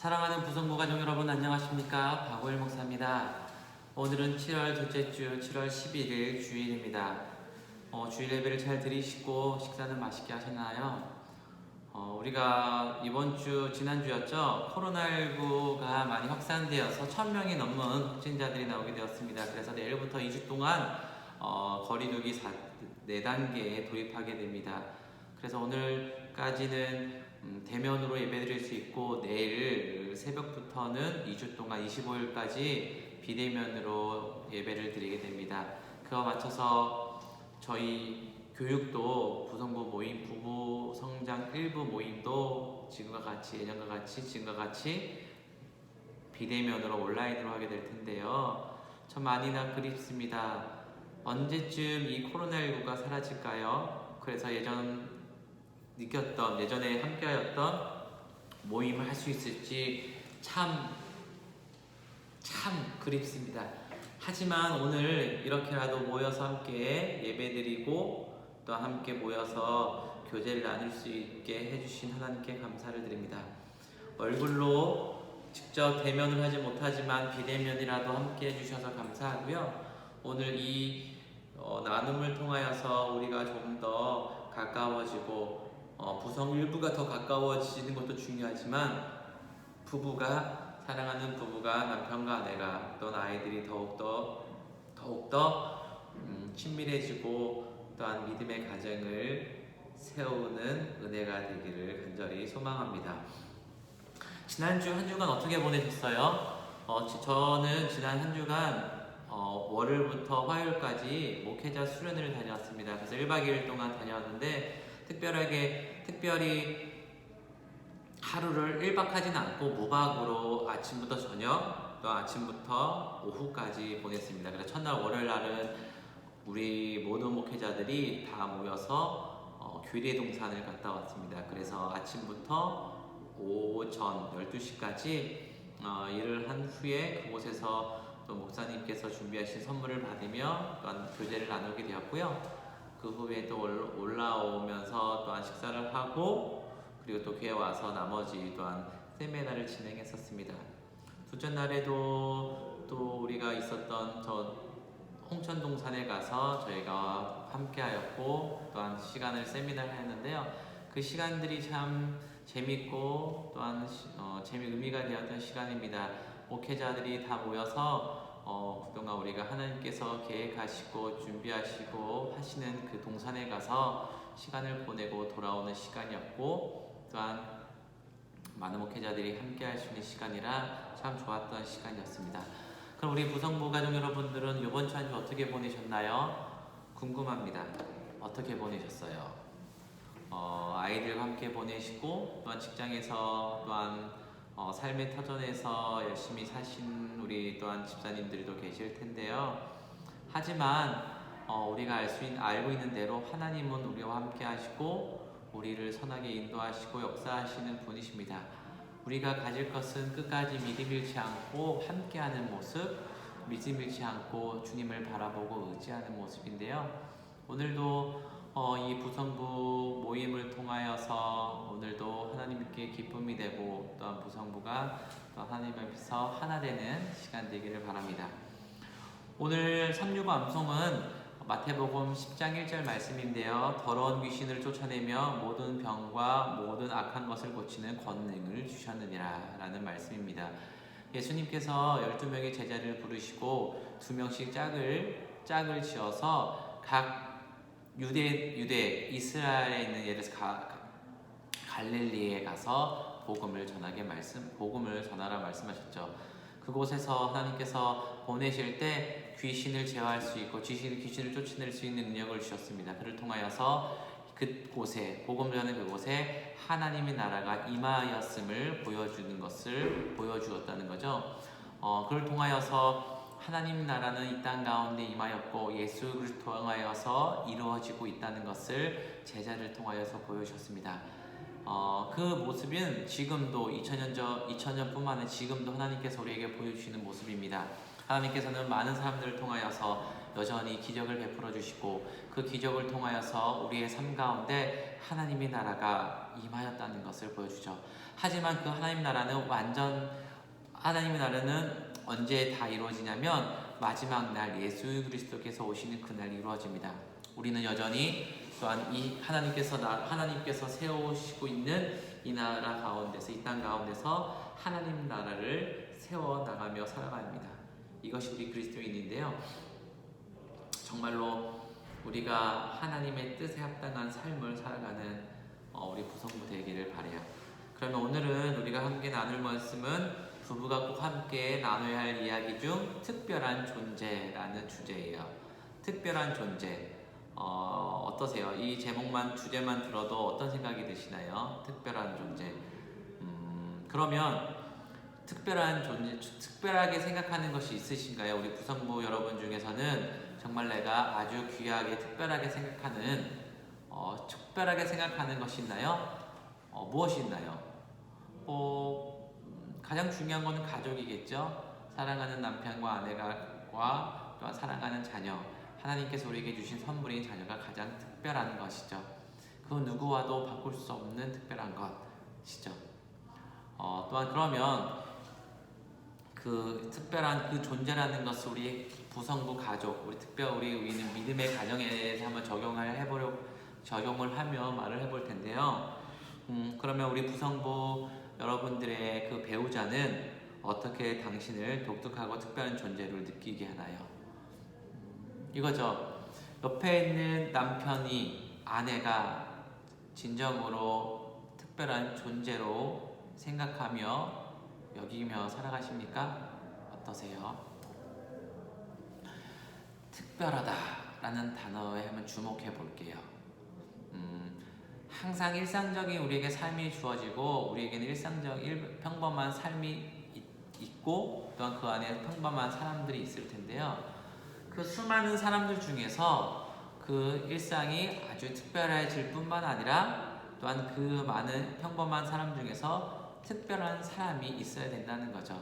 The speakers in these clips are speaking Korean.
사랑하는 부성부 가족 여러분 안녕하십니까? 박오일 목사입니다. 오늘은 7월 둘째 주 7월 11일 주일입니다. 주일 예배를 잘 드리시고 식사는 맛있게 하셨나요? 우리가 이번 주 지난주였죠? 코로나19가 많이 확산되어서 1000명이 넘는 확진자들이 나오게 되었습니다. 그래서 내일부터 2주 동안 거리두기 4단계에 도입하게 됩니다. 그래서 오늘까지는 대면으로 예배드릴 수 있고 내일 새벽부터는 2주 동안 25일까지 비대면으로 예배를 드리게 됩니다. 그와 맞춰서 저희 교육도 부성부 모임, 부부 성장 일부 모임도 예전과 같이 비대면으로 온라인으로 하게 될 텐데요. 참 많이나 그립습니다. 언제쯤 이 코로나19가 사라질까요? 그래서 예전에 함께하였던 모임을 할 수 있을지 참 그립습니다. 하지만 오늘 이렇게라도 모여서 함께 예배드리고 또 함께 모여서 교제를 나눌 수 있게 해주신 하나님께 감사를 드립니다. 얼굴로 직접 대면을 하지 못하지만 비대면이라도 함께 해주셔서 감사하고요. 오늘 이 나눔을 통하여서 우리가 좀 더 가까워지고 부성 일부가 더 가까워지는 것도 중요하지만 사랑하는 부부가 남편과 아내가 또 아이들이 더욱더 친밀해지고 또한 믿음의 가정을 세우는 은혜가 되기를 간절히 소망합니다. 지난주 한 주간 어떻게 보내셨어요? 저는 지난 한 주간 월요일부터 화요일까지 목회자 수련회를 다녀왔습니다. 그래서 1박 2일 동안 다녀왔는데 특별히 하루를 1박 하진 않고 무박으로 아침부터 저녁 또 아침부터 오후까지 보냈습니다. 그래서 첫날 월요일 날은 우리 모든 목회자들이 다 모여서 규례 동산을 갔다 왔습니다. 그래서 아침부터 오전 12시까지 일을 한 후에 그곳에서 또 목사님께서 준비하신 선물을 받으며 또한 교제를 나누게 되었고요. 그 후에 또 올라오면서 또한 식사를 하고 그리고 또 교회 와서 나머지 또한 세미나를 진행했었습니다. 둘째 날에도 또 우리가 있었던 저 홍천동산에 가서 저희가 함께하였고 또한 시간을 세미나를 했는데요. 그 시간들이 참 재밌고 또한 의미가 되었던 시간입니다. 목회자들이 다 모여서 그동안 우리가 하나님께서 계획하시고 준비하시고 하시는 그 동산에 가서 시간을 보내고 돌아오는 시간이었고 또한 많은 목회자들이 함께 할 수 있는 시간이라 참 좋았던 시간이었습니다. 그럼 우리 부성부 가족 여러분들은 이번 주 한 주 어떻게 보내셨나요? 궁금합니다. 어떻게 보내셨어요? 아이들과 함께 보내시고 또한 직장에서 또한 삶의 터전에서 열심히 사신 우리 또한 집사님들도 계실 텐데요. 하지만 우리가 알고 있는 대로 하나님은 우리와 함께 하시고 우리를 선하게 인도하시고 역사하시는 분이십니다. 우리가 가질 것은 끝까지 믿음 잃지 않고 함께하는 모습, 믿음 잃지 않고 주님을 바라보고 의지하는 모습인데요. 오늘도 이 부성부 모임을 통하여서 오늘도 하나님께 기쁨이 되고 또한 부성부가 또 하나님 앞에서 하나 되는 시간 되기를 바랍니다. 오늘 365 암송은 마태복음 10장 1절 말씀인데요. 더러운 귀신을 쫓아내며 모든 병과 모든 악한 것을 고치는 권능을 주셨느니라 라는 말씀입니다. 예수님께서 12명의 제자를 부르시고 2명씩 짝을 지어서 각 유대 이스라엘에 있는 예를 들어서 갈릴리에 가서 복음을 전하라 말씀하셨죠. 그곳에서 하나님께서 보내실 때 귀신을 제어할 수 있고 귀신을 쫓아낼 수 있는 능력을 주셨습니다. 그를 통하여서 그곳에 복음 전하는 그곳에 하나님의 나라가 임하였음을 보여주었다는 거죠. 그를 통하여서 하나님 나라는 이 땅 가운데 임하였고 예수를 통하여서 이루어지고 있다는 것을 제자를 통하여서 보여주셨습니다. 그 모습은 지금도 2000년 뿐만 아니라 지금도 하나님께서 우리에게 보여주시는 모습입니다. 하나님께서는 많은 사람들을 통하여서 여전히 기적을 베풀어 주시고 그 기적을 통하여서 우리의 삶 가운데 하나님의 나라가 임하였다는 것을 보여주죠. 하지만 그 하나님의 나라는 언제 다 이루어지냐면 마지막 날 예수 그리스도께서 오시는 그날 이루어집니다. 우리는 여전히 또한 이 하나님께서 세우시고 있는 이 나라 가운데서, 이 땅 가운데서 하나님 나라를 세워 나가며 살아갑니다. 이것이 우리 그리스도인인데요. 정말로 우리가 하나님의 뜻에 합당한 삶을 살아가는 우리 부성부 되기를 바라요. 그러면 오늘은 우리가 함께 나눌 말씀은 부부가 꼭 함께 나눠야 할 이야기 중 특별한 존재라는 주제예요. 특별한 존재. 어떠세요? 이 제목만, 주제만 들어도 어떤 생각이 드시나요? 특별한 존재. 그러면 특별한 존재, 특별하게 생각하는 것이 있으신가요? 우리 부성부 여러분 중에서는 정말 내가 아주 귀하게 특별하게 생각하는 것이 있나요? 무엇이 있나요? 가장 중요한 것은 가족이겠죠. 사랑하는 남편과 아내가 또한 사랑하는 자녀, 하나님께서 우리에게 주신 선물인 자녀가 가장 특별한 것이죠. 그 누구와도 바꿀 수 없는 특별한 것이죠. 또한 그러면 그 특별한 그 존재라는 것을 우리 부성부 가족, 우리는 믿음의 가정에 대해서 한번 적용을 하며 말을 해볼 텐데요. 그러면 우리 부성부 여러분들의 그 배우자는 어떻게 당신을 독특하고 특별한 존재로 느끼게 하나요? 이거죠. 옆에 있는 아내가 진정으로 특별한 존재로 생각하며 여기며 살아가십니까? 어떠세요? 특별하다라는 단어에 한번 주목해 볼게요. 항상 일상적인 우리에게 삶이 주어지고 우리에게는 평범한 삶이 있고 또한 그 안에 평범한 사람들이 있을 텐데요. 그 수많은 사람들 중에서 그 일상이 아주 특별해질 뿐만 아니라 또한 그 많은 평범한 사람 중에서 특별한 사람이 있어야 된다는 거죠.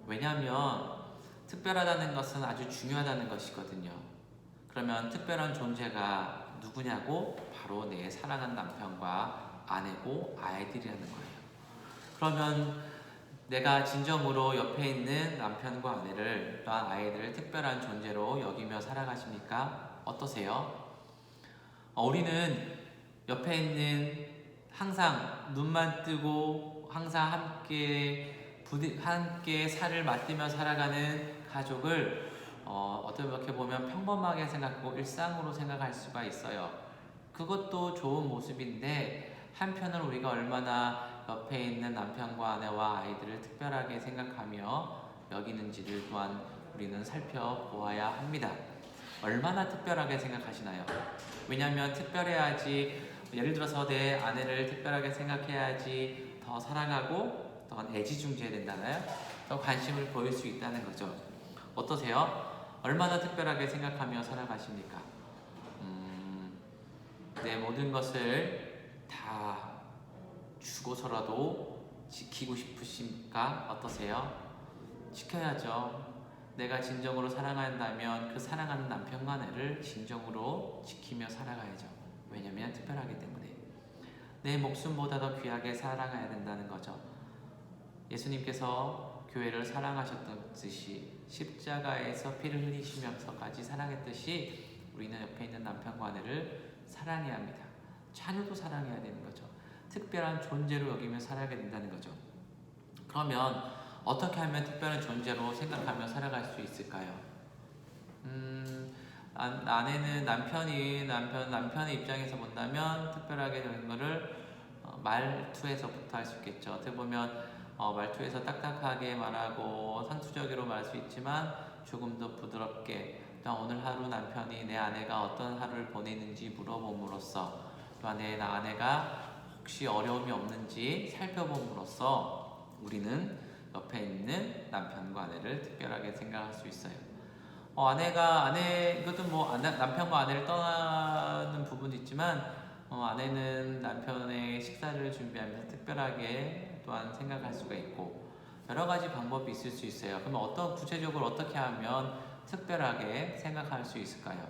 왜냐하면 특별하다는 것은 아주 중요하다는 것이거든요. 그러면 특별한 존재가 누구냐고? 바로 내 사랑하는 남편과 아내고 아이들이라는 거예요. 그러면 내가 진정으로 옆에 있는 남편과 아내를 또한 아이들을 특별한 존재로 여기며 살아가십니까? 어떠세요? 우리는 옆에 있는 항상 눈만 뜨고 항상 함께 살을 맞대며 살아가는 가족을 어떻게 보면 평범하게 생각하고 일상으로 생각할 수가 있어요. 그것도 좋은 모습인데 한편으로 우리가 얼마나 옆에 있는 남편과 아내와 아이들을 특별하게 생각하며 여기는지를 또한 우리는 살펴보아야 합니다. 얼마나 특별하게 생각하시나요? 왜냐하면 특별해야지, 예를 들어서 내 아내를 특별하게 생각해야지 더 사랑하고 더 애지중지해야 된다나요? 더 관심을 보일 수 있다는 거죠. 어떠세요? 얼마나 특별하게 생각하며 살아가십니까? 내 모든 것을 다 주고서라도 지키고 싶으십니까? 어떠세요? 지켜야죠. 내가 진정으로 사랑한다면 그 사랑하는 남편과 아내를 진정으로 지키며 살아가야죠. 왜냐하면 특별하기 때문에. 내 목숨보다 더 귀하게 사랑해야 된다는 거죠. 예수님께서 교회를 사랑하셨듯이 십자가에서 피를 흘리시면서까지 사랑했듯이 우리는 옆에 있는 남편과 아내를 사랑해야 합니다. 자녀도 사랑해야 되는 거죠. 특별한 존재로 여기며 살아야 된다는 거죠. 그러면 어떻게 하면 특별한 존재로 생각하며 살아갈 수 있을까요? 아내는 남편의 입장에서 본다면 특별하게 되는 것을 말투에서부터 할 수 있겠죠. 어떻게 보면 말투에서 딱딱하게 말하고 상투적으로 말할 수 있지만 조금 더 부드럽게, 오늘 하루 남편이 내 아내가 어떤 하루를 보내는지 물어봄으로써, 또한 내 아내가 혹시 어려움이 없는지 살펴봄으로써 우리는 옆에 있는 남편과 아내를 특별하게 생각할 수 있어요. 이것도 남편과 아내를 떠나는 부분도 있지만, 아내는 남편의 식사를 준비하면서 특별하게 또한 생각할 수가 있고, 여러 가지 방법이 있을 수 있어요. 그러면 어떤 구체적으로 어떻게 하면 특별하게 생각할 수 있을까요?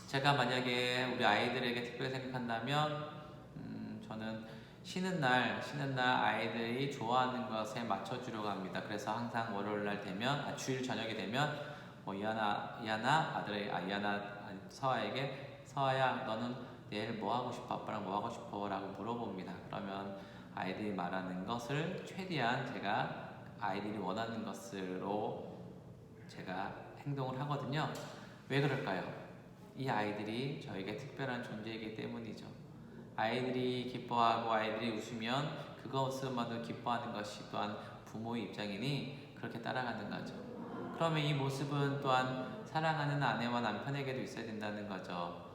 제가 만약에 우리 아이들에게 특별히 생각한다면 저는 쉬는 날 아이들이 좋아하는 것에 맞춰주려고 합니다. 그래서 항상 월요일 날 되면 주일 저녁이 되면 이하나 아들의 서아에게 서아야 너는 내일 뭐 하고 싶어? 아빠랑 뭐 하고 싶어? 라고 물어봅니다. 그러면 아이들이 말하는 것을 최대한 제가 아이들이 원하는 것으로 제가 행동을 하거든요. 왜 그럴까요? 이 아이들이 저에게 특별한 존재이기 때문이죠. 아이들이 기뻐하고 아이들이 웃으면 그것만으로 기뻐하는 것이 또한 부모의 입장이니 그렇게 따라가는 거죠. 그러면 이 모습은 또한 사랑하는 아내와 남편에게도 있어야 된다는 거죠.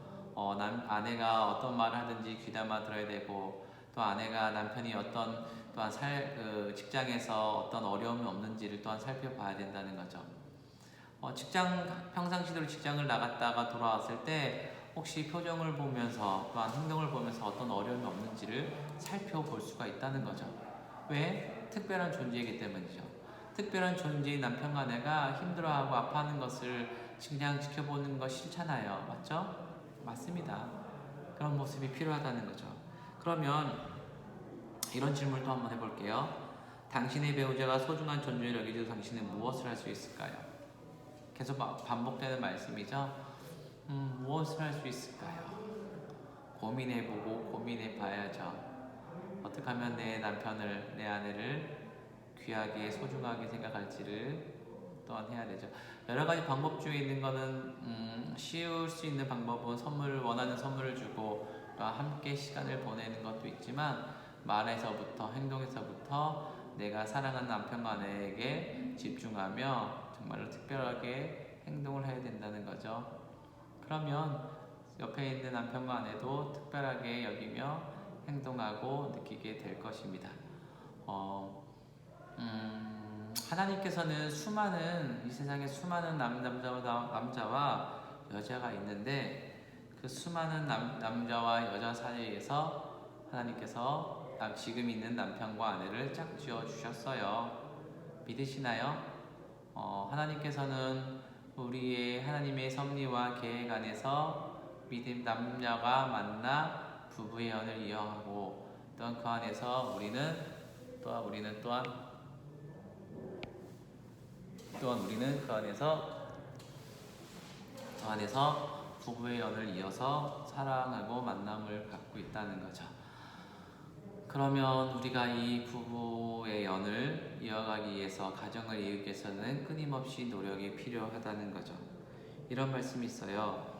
아내가 어떤 말을 하든지 귀담아 들어야 되고 또 아내가 남편이 어떤 또한 직장에서 어떤 어려움이 없는지를 또한 살펴봐야 된다는 거죠. 평상시대로 직장을 나갔다가 돌아왔을 때 혹시 표정을 보면서 또한 행동을 보면서 어떤 어려움이 없는지를 살펴볼 수가 있다는 거죠. 왜? 특별한 존재이기 때문이죠. 특별한 존재인 남편과 아내가 힘들어하고 아파하는 것을 그냥 지켜보는 거 싫잖아요. 맞죠? 맞습니다. 그런 모습이 필요하다는 거죠. 그러면 이런 질문을 또 한번 해볼게요. 당신의 배우자가 소중한 존재를 여기도 당신은 무엇을 할 수 있을까요? 계속 반복되는 말씀이죠. 무엇을 할 수 있을까요? 고민해보고 고민해봐야죠. 어떻게 하면 내 남편을, 내 아내를 귀하게 소중하게 생각할지를 또한 해야 되죠. 여러 가지 방법 중에 있는 거는 쉬울 수 있는 방법은 원하는 선물을 주고 함께 시간을 보내는 것도 있지만 말에서부터 행동에서부터 내가 사랑하는 남편과 아내에게 집중하며 정말로 특별하게 행동을 해야 된다는 거죠. 그러면 옆에 있는 남편과 아내도 특별하게 여기며 행동하고 느끼게 될 것입니다. 하나님께서는 이 세상에 수많은 남자와 여자가 있는데 그 수많은 남자와 여자 사이에서 하나님께서 지금 있는 남편과 아내를 짝지어 주셨어요. 믿으시나요? 하나님께서는 하나님의 섭리와 계획 안에서 남녀가 만나 부부의 연을 이어가고 또한 그 안에서 우리는 그 안에서 부부의 연을 이어서 사랑하고 만남을 갖고 있다는 거죠. 그러면 우리가 이 부부의 연을 이어가기 위해서 가정을 이루기 위해서는 끊임없이 노력이 필요하다는 거죠. 이런 말씀이 있어요.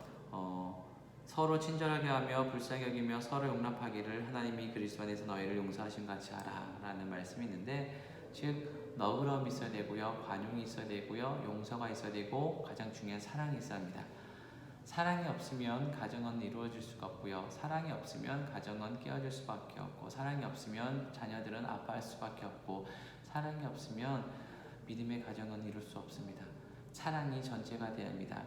서로 친절하게 하며 불쌍히 여기며 서로 용납하기를 하나님이 그리스도 안에서 너희를 용서하신 같이 하라 라는 말씀이 있는데 즉 너그러움이 있어야 되고요, 관용이 있어야 되고요, 용서가 있어야 되고 가장 중요한 사랑이 있어야 합니다. 사랑이 없으면 가정은 이루어질 수가 없고요. 사랑이 없으면 가정은 깨어질 수밖에 없고 사랑이 없으면 자녀들은 아파할 수밖에 없고 사랑이 없으면 믿음의 가정은 이룰 수 없습니다. 사랑이 전제가 되어야 합니다.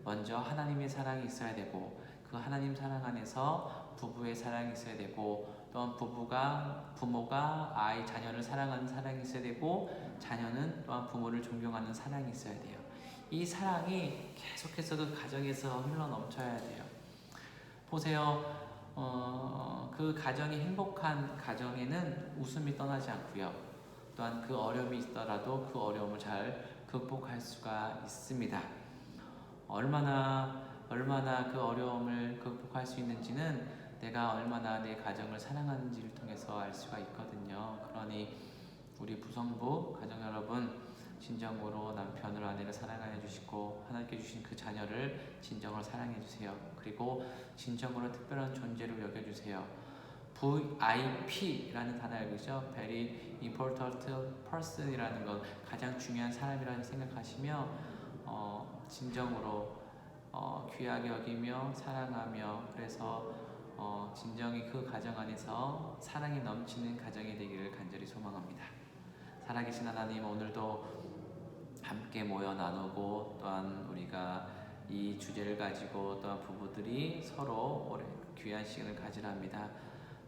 먼저 하나님의 사랑이 있어야 되고 그 하나님 사랑 안에서 부부의 사랑이 있어야 되고 또한 부모가 자녀를 사랑하는 사랑이 있어야 되고 자녀는 또한 부모를 존경하는 사랑이 있어야 돼요. 이 사랑이 계속해서 그 가정에서 흘러넘쳐야 돼요. 보세요. 그 가정이 행복한 가정에는 웃음이 떠나지 않고요. 또한 그 어려움이 있더라도 그 어려움을 잘 극복할 수가 있습니다. 얼마나 그 어려움을 극복할 수 있는지는 내가 얼마나 내 가정을 사랑하는지를 통해서 알 수가 있거든요. 그러니 우리 부성부 가정 여러분 진정으로 남편을 아내를 사랑해 주시고 하나님께 주신 그 자녀를 진정으로 사랑해 주세요. 그리고 진정으로 특별한 존재로 여겨주세요. VIP라는 단어 알고 있죠? Very important person이라는 것, 가장 중요한 사람이라고 생각하시며 진정으로 귀하게 여기며 사랑하며 그래서 진정히 그 가정 안에서 사랑이 넘치는 가정이 되기를 간절히 소망합니다. 살아계신 하나님, 오늘도 함께 모여 나누고 또한 우리가 이 주제를 가지고 또한 부부들이 서로 귀한 시간을 가지랍니다.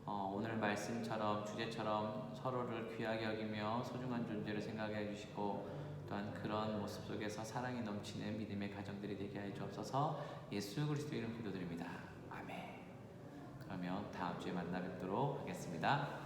오늘 말씀처럼 주제처럼 서로를 귀하게 여기며 소중한 존재를 생각해 주시고 또한 그런 모습 속에서 사랑이 넘치는 믿음의 가정들이 되게 해 주옵소서. 예수 그리스도 이름 기도드립니다. 아멘. 그러면 다음 주에 만나 뵙도록 하겠습니다.